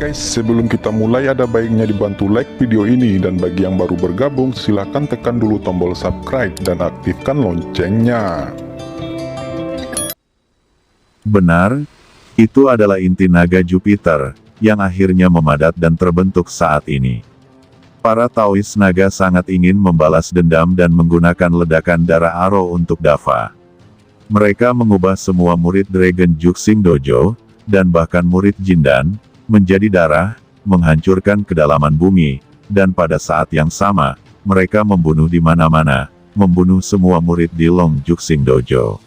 guys, sebelum kita mulai ada baiknya dibantu like video ini, dan bagi yang baru bergabung silahkan tekan dulu tombol subscribe dan aktifkan loncengnya. Benar, itu adalah inti naga Jupiter, yang akhirnya memadat dan terbentuk saat ini. Para Taois naga sangat ingin membalas dendam dan menggunakan ledakan darah Aro untuk Dava. Mereka mengubah semua murid Dragon Juxing Dojo, dan bahkan murid Jindan, menjadi darah, menghancurkan kedalaman bumi, dan pada saat yang sama, mereka membunuh di mana-mana, membunuh semua murid di Long Juxing Dojo.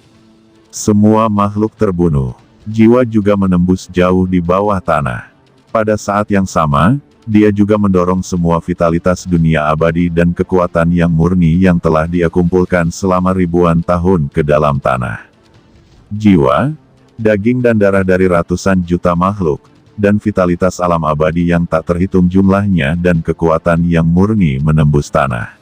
Semua makhluk terbunuh, jiwa juga menembus jauh di bawah tanah. Pada saat yang sama, dia juga mendorong semua vitalitas dunia abadi dan kekuatan yang murni yang telah dia kumpulkan selama ribuan tahun ke dalam tanah. Jiwa, daging dan darah dari ratusan juta makhluk, dan vitalitas alam abadi yang tak terhitung jumlahnya dan kekuatan yang murni menembus tanah.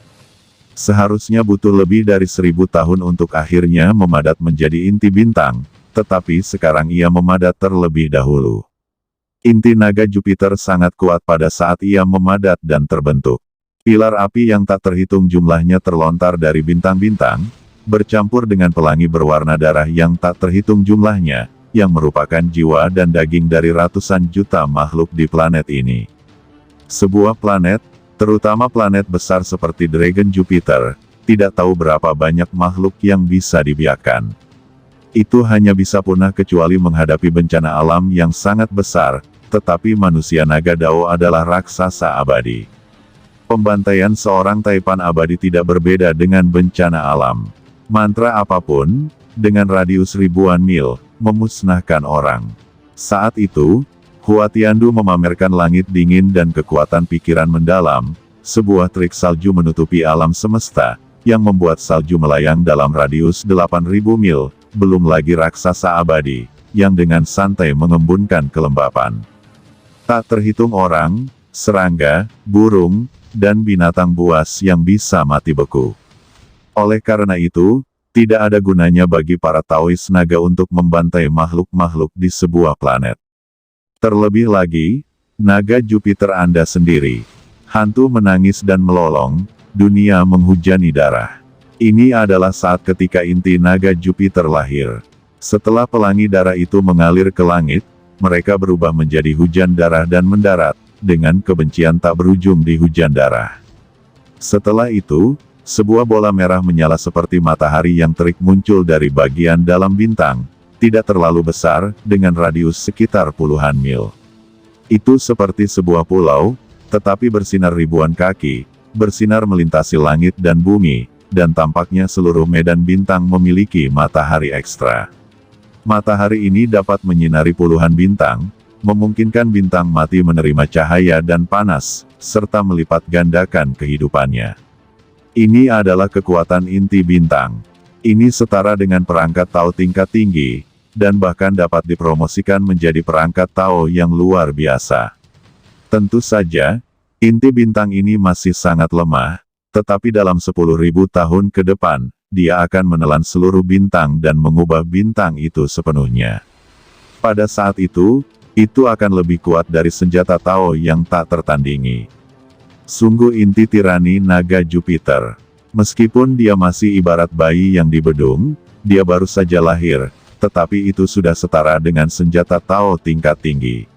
Seharusnya butuh lebih dari 1000 tahun untuk akhirnya memadat menjadi inti bintang, tetapi sekarang ia memadat terlebih dahulu. Inti naga Jupiter sangat kuat pada saat ia memadat dan terbentuk. Pilar api yang tak terhitung jumlahnya terlontar dari bintang-bintang, bercampur dengan pelangi berwarna darah yang tak terhitung jumlahnya, yang merupakan jiwa dan daging dari ratusan juta makhluk di planet ini. Sebuah planet, terutama planet besar seperti Dragon Jupiter, tidak tahu berapa banyak makhluk yang bisa dibiarkan. Itu hanya bisa punah kecuali menghadapi bencana alam yang sangat besar, tetapi manusia naga Dao adalah raksasa abadi. Pembantaian seorang taipan abadi tidak berbeda dengan bencana alam. Mantra apapun, dengan radius ribuan mil, memusnahkan orang. Saat itu, Hua Tiandu memamerkan langit dingin dan kekuatan pikiran mendalam, sebuah trik salju menutupi alam semesta, yang membuat salju melayang dalam radius 8.000 mil, belum lagi raksasa abadi, yang dengan santai mengembunkan kelembapan. Tak terhitung orang, serangga, burung, dan binatang buas yang bisa mati beku. Oleh karena itu, tidak ada gunanya bagi para Taois naga untuk membantai makhluk-makhluk di sebuah planet. Terlebih lagi, naga Jupiter Anda sendiri. Hantu menangis dan melolong, dunia menghujani darah. Ini adalah saat ketika inti naga Jupiter lahir. Setelah pelangi darah itu mengalir ke langit, mereka berubah menjadi hujan darah dan mendarat, dengan kebencian tak berujung di hujan darah. Setelah itu, sebuah bola merah menyala seperti matahari yang terik muncul dari bagian dalam bintang, tidak terlalu besar, dengan radius sekitar puluhan mil. Itu seperti sebuah pulau, tetapi bersinar ribuan kaki, bersinar melintasi langit dan bumi, dan tampaknya seluruh medan bintang memiliki matahari ekstra. Matahari ini dapat menyinari puluhan bintang, memungkinkan bintang mati menerima cahaya dan panas, serta melipat gandakan kehidupannya. Ini adalah kekuatan inti bintang. Ini setara dengan perangkat Tao tingkat tinggi, dan bahkan dapat dipromosikan menjadi perangkat Tao yang luar biasa. Tentu saja, inti bintang ini masih sangat lemah, tetapi dalam 10.000 tahun ke depan, dia akan menelan seluruh bintang dan mengubah bintang itu sepenuhnya. Pada saat itu akan lebih kuat dari senjata Tao yang tak tertandingi. Sungguh inti tirani naga Jupiter. Meskipun dia masih ibarat bayi yang dibedung, dia baru saja lahir, tetapi itu sudah setara dengan senjata Tao tingkat tinggi.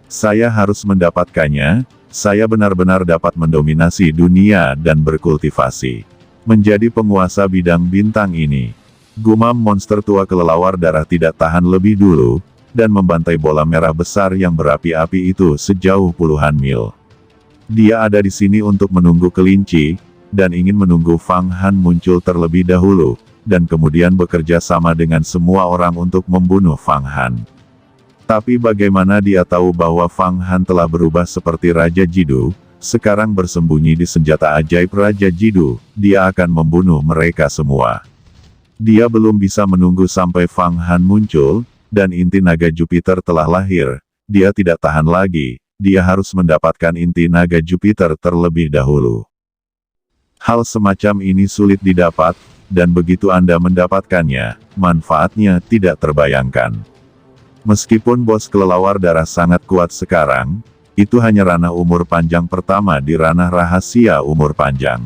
Saya harus mendapatkannya, saya benar-benar dapat mendominasi dunia dan berkultivasi. Menjadi penguasa bidang bintang ini. Gumam monster tua kelelawar darah tidak tahan lebih dulu, dan membantai bola merah besar yang berapi-api itu sejauh puluhan mil. Dia ada di sini untuk menunggu kelinci, dan ingin menunggu Fang Han muncul terlebih dahulu, dan kemudian bekerja sama dengan semua orang untuk membunuh Fang Han. Tapi bagaimana dia tahu bahwa Fang Han telah berubah seperti Raja Jidu, sekarang bersembunyi di senjata ajaib Raja Jidu, dia akan membunuh mereka semua. Dia belum bisa menunggu sampai Fang Han muncul, dan inti naga Jupiter telah lahir, dia tidak tahan lagi. Dia harus mendapatkan inti naga Jupiter terlebih dahulu. Hal semacam ini sulit didapat, dan begitu Anda mendapatkannya, manfaatnya tidak terbayangkan. Meskipun bos kelelawar darah sangat kuat sekarang, itu hanya ranah umur panjang pertama di ranah rahasia umur panjang.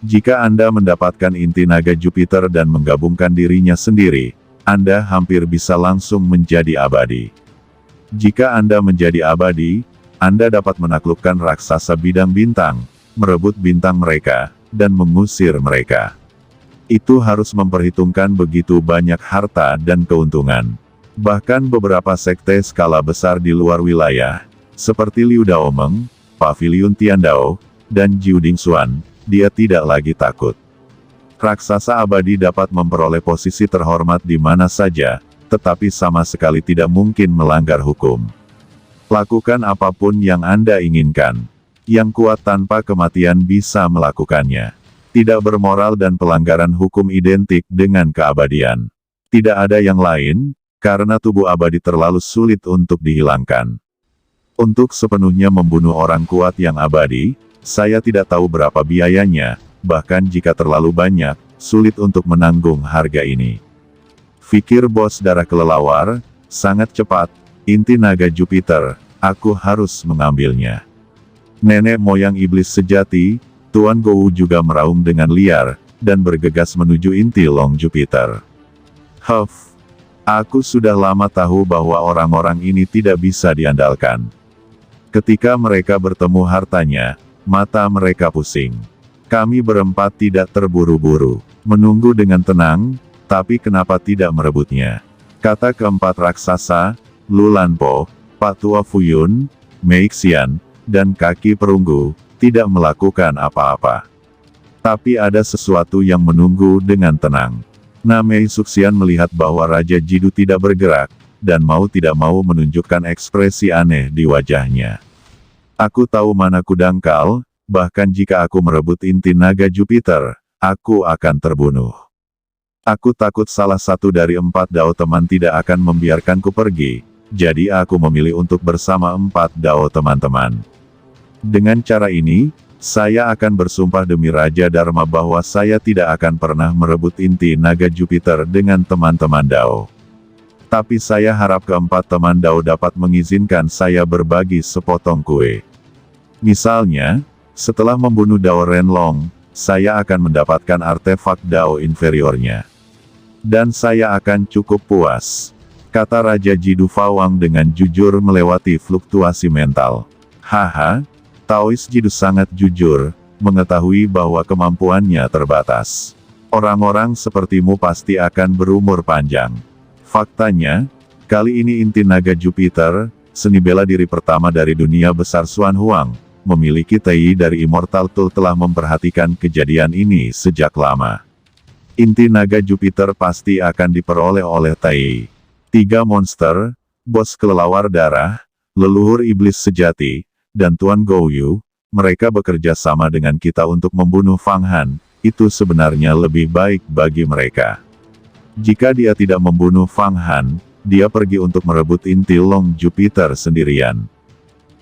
Jika Anda mendapatkan inti naga Jupiter dan menggabungkan dirinya sendiri, Anda hampir bisa langsung menjadi abadi. Jika Anda menjadi abadi, Anda dapat menaklukkan raksasa bidang bintang, merebut bintang mereka, dan mengusir mereka. Itu harus memperhitungkan begitu banyak harta dan keuntungan. Bahkan beberapa sekte skala besar di luar wilayah, seperti Liu Daomeng, Pavilion Tiandao, dan Jiuding Xuan, dia tidak lagi takut. Raksasa abadi dapat memperoleh posisi terhormat di mana saja, tetapi sama sekali tidak mungkin melanggar hukum. Lakukan apapun yang Anda inginkan. Yang kuat tanpa kematian bisa melakukannya. Tidak bermoral dan pelanggaran hukum identik dengan keabadian. Tidak ada yang lain, karena tubuh abadi terlalu sulit untuk dihilangkan. Untuk sepenuhnya membunuh orang kuat yang abadi, saya tidak tahu berapa biayanya, bahkan jika terlalu banyak, sulit untuk menanggung harga ini. Fikir bos darah kelelawar, sangat cepat, inti naga Jupiter, aku harus mengambilnya. Nenek moyang iblis sejati, Tuan Gou juga meraung dengan liar, dan bergegas menuju inti Long Jupiter. Huff, aku sudah lama tahu bahwa orang-orang ini tidak bisa diandalkan. Ketika mereka bertemu hartanya, mata mereka pusing. Kami berempat tidak terburu-buru, menunggu dengan tenang, tapi kenapa tidak merebutnya? Kata keempat raksasa, Lulanpo, Pak Tua Fuyun, Meixian, dan kaki perunggu, tidak melakukan apa-apa. Tapi ada sesuatu yang menunggu dengan tenang. Namei Suxian melihat bahwa Raja Jidu tidak bergerak, dan mau tidak mau menunjukkan ekspresi aneh di wajahnya. Aku tahu manaku dangkal, bahkan jika aku merebut inti naga Jupiter, aku akan terbunuh. Aku takut salah satu dari 4 dao teman tidak akan membiarkanku pergi, jadi aku memilih untuk bersama 4 dao teman-teman. Dengan cara ini, saya akan bersumpah demi Raja Dharma bahwa saya tidak akan pernah merebut inti naga Jupiter dengan teman-teman dao. Tapi saya harap keempat teman dao dapat mengizinkan saya berbagi sepotong kue. Misalnya, setelah membunuh Dao Renlong, saya akan mendapatkan artefak dao inferiornya. Dan saya akan cukup puas, kata Raja Jidu Fawang dengan jujur melewati fluktuasi mental. Haha, Taois Jidu sangat jujur, mengetahui bahwa kemampuannya terbatas. Orang-orang sepertimu pasti akan berumur panjang. Faktanya, kali ini inti naga Jupiter, seni bela diri pertama dari dunia besar Xuan Huang, memiliki Tai dari Immortal Tool telah memperhatikan kejadian ini sejak lama. Inti naga Jupiter pasti akan diperoleh oleh Tai. 3 monster, bos kelelawar darah, leluhur iblis sejati, dan Tuan Gouyu, mereka bekerja sama dengan kita untuk membunuh Fang Han, itu sebenarnya lebih baik bagi mereka. Jika dia tidak membunuh Fang Han, dia pergi untuk merebut inti Long Jupiter sendirian.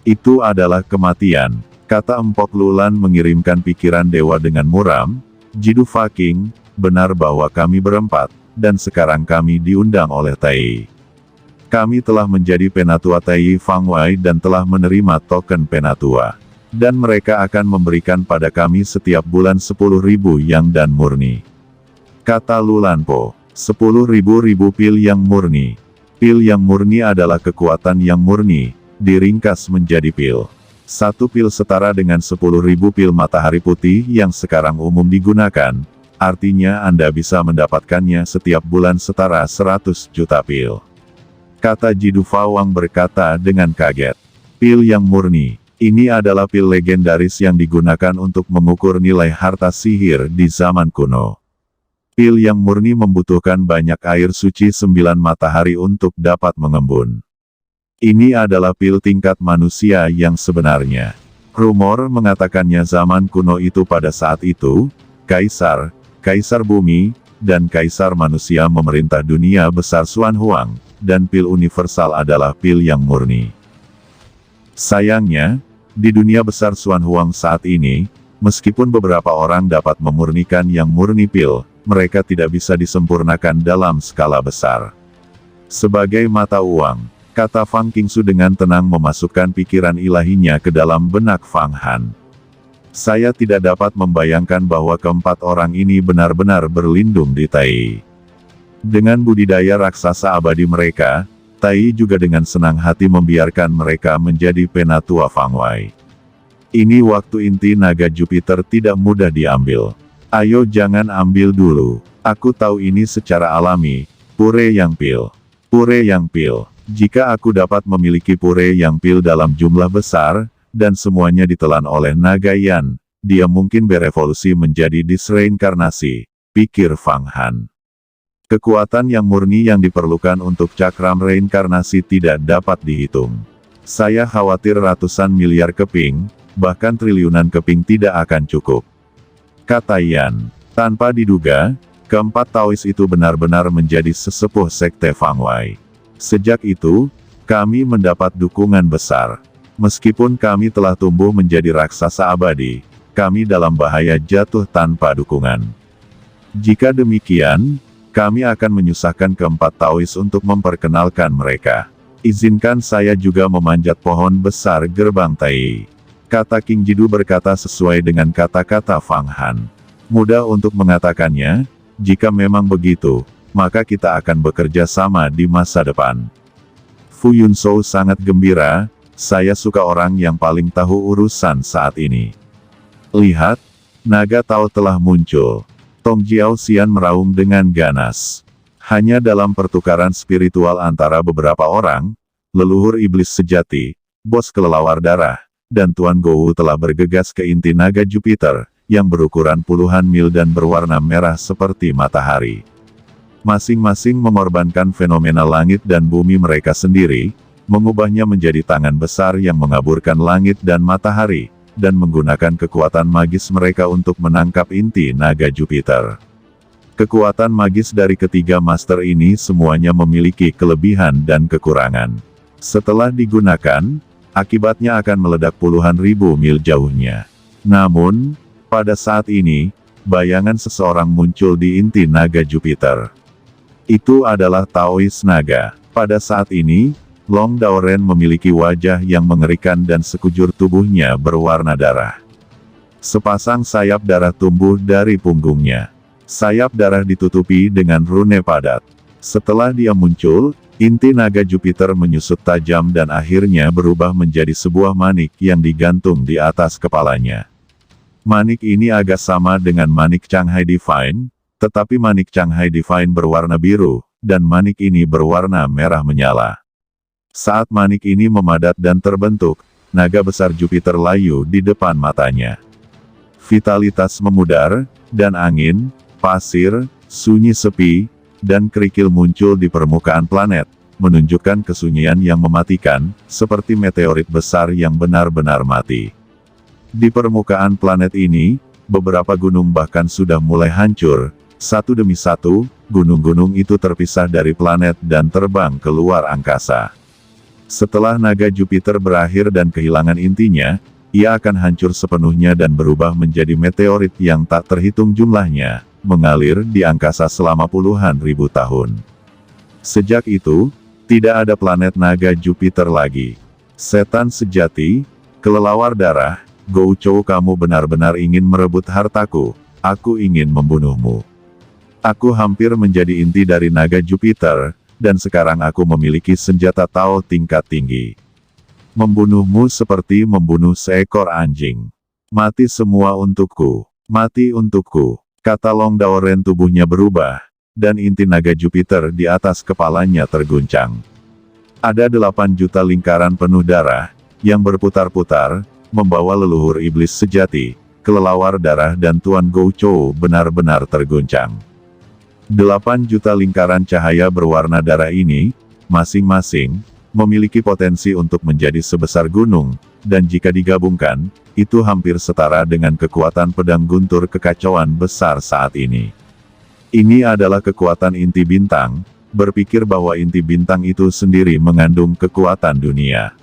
Itu adalah kematian, kata Empok Lulan mengirimkan pikiran dewa dengan muram. Jidu fucking, benar bahwa kami berempat, dan sekarang kami diundang oleh Tai. Kami telah menjadi penatua Tai Fang Wei dan telah menerima token penatua. Dan mereka akan memberikan pada kami setiap bulan 10.000 yang dan murni. Kata Lulanpo, 10.000 pil yang murni. Pil yang murni adalah kekuatan yang murni, diringkas menjadi pil. 1 pil setara dengan 10.000 pil matahari putih yang sekarang umum digunakan, artinya Anda bisa mendapatkannya setiap bulan setara 100 juta pil. Kata Jidu Fawang berkata dengan kaget. Pil yang murni, ini adalah pil legendaris yang digunakan untuk mengukur nilai harta sihir di zaman kuno. Pil yang murni membutuhkan banyak air suci 9 matahari untuk dapat mengembun. Ini adalah pil tingkat manusia yang sebenarnya. Rumor mengatakannya zaman kuno itu pada saat itu, Kaisar Bumi, dan Kaisar Manusia memerintah dunia besar Xuan Huang, dan pil universal adalah pil yang murni. Sayangnya, di dunia besar Xuan Huang saat ini, meskipun beberapa orang dapat memurnikan yang murni pil, mereka tidak bisa disempurnakan dalam skala besar. Sebagai mata uang, kata Fang Qingsu dengan tenang memasukkan pikiran ilahinya ke dalam benak Fang Han. Saya tidak dapat membayangkan bahwa keempat orang ini benar-benar berlindung di Tai. Dengan budidaya raksasa abadi mereka, Tai juga dengan senang hati membiarkan mereka menjadi penatua Fang Wei. Ini waktu inti naga Jupiter tidak mudah diambil. Ayo jangan ambil dulu. Aku tahu ini secara alami. Pure Yang Pil. Pure Yang Pil. Jika aku dapat memiliki Pure Yang Pil dalam jumlah besar, dan semuanya ditelan oleh naga Yan, dia mungkin berevolusi menjadi disreinkarnasi, pikir Fang Han. Kekuatan yang murni yang diperlukan untuk cakram reinkarnasi tidak dapat dihitung. Saya khawatir ratusan miliar keping, bahkan triliunan keping tidak akan cukup, kata Yan. Tanpa diduga, keempat Taois itu benar-benar menjadi sesepuh sekte Fang Wei. Sejak itu, kami mendapat dukungan besar. Meskipun kami telah tumbuh menjadi raksasa abadi, kami dalam bahaya jatuh tanpa dukungan. Jika demikian, kami akan menyusahkan keempat Taois untuk memperkenalkan mereka. Izinkan saya juga memanjat pohon besar gerbang Tai. Kata King Jidu berkata sesuai dengan kata-kata Fang Han. Mudah untuk mengatakannya, jika memang begitu, maka kita akan bekerja sama di masa depan. Fu Yunshou sangat gembira, saya suka orang yang paling tahu urusan saat ini. Lihat, naga Tao telah muncul. Tong Jiao Xian meraung dengan ganas. Hanya dalam pertukaran spiritual antara beberapa orang, leluhur iblis sejati, bos kelelawar darah, dan Tuan Gou telah bergegas ke inti naga Jupiter, yang berukuran puluhan mil dan berwarna merah seperti matahari. Masing-masing mengorbankan fenomena langit dan bumi mereka sendiri, mengubahnya menjadi tangan besar yang mengaburkan langit dan matahari, dan menggunakan kekuatan magis mereka untuk menangkap inti naga Jupiter. Kekuatan magis dari ketiga master ini semuanya memiliki kelebihan dan kekurangan. Setelah digunakan, akibatnya akan meledak puluhan ribu mil jauhnya. Namun, pada saat ini, bayangan seseorang muncul di inti naga Jupiter. Itu adalah Taois naga. Pada saat ini, Long Daoren memiliki wajah yang mengerikan dan sekujur tubuhnya berwarna darah. Sepasang sayap darah tumbuh dari punggungnya. Sayap darah ditutupi dengan rune padat. Setelah dia muncul, inti naga Jupiter menyusut tajam dan akhirnya berubah menjadi sebuah manik yang digantung di atas kepalanya. Manik ini agak sama dengan manik Changhai Divine, tetapi manik Changhai Divine berwarna biru, dan manik ini berwarna merah menyala. Saat manik ini memadat dan terbentuk, naga besar Jupiter layu di depan matanya. Vitalitas memudar, dan angin, pasir, sunyi sepi, dan kerikil muncul di permukaan planet, menunjukkan kesunyian yang mematikan, seperti meteorit besar yang benar-benar mati. Di permukaan planet ini, beberapa gunung bahkan sudah mulai hancur, satu demi satu, gunung-gunung itu terpisah dari planet dan terbang keluar angkasa. Setelah naga Jupiter berakhir dan kehilangan intinya, ia akan hancur sepenuhnya dan berubah menjadi meteorit yang tak terhitung jumlahnya, mengalir di angkasa selama puluhan ribu tahun. Sejak itu, tidak ada planet naga Jupiter lagi. Setan sejati, kelelawar darah, Gou Chou, kamu benar-benar ingin merebut hartaku, aku ingin membunuhmu. Aku hampir menjadi inti dari naga Jupiter, dan sekarang aku memiliki senjata Tao tingkat tinggi. Membunuhmu seperti membunuh seekor anjing. Mati semua untukku. Mati untukku. Kata Long Daoren, tubuhnya berubah, dan inti naga Jupiter di atas kepalanya terguncang. Ada 8 juta lingkaran penuh darah, yang berputar-putar, membawa leluhur iblis sejati, kelelawar darah dan Tuan Gou Chou benar-benar terguncang. 8 juta lingkaran cahaya berwarna darah ini, masing-masing, memiliki potensi untuk menjadi sebesar gunung, dan jika digabungkan, itu hampir setara dengan kekuatan pedang guntur kekacauan besar saat ini. Ini adalah kekuatan inti bintang, berpikir bahwa inti bintang itu sendiri mengandung kekuatan dunia.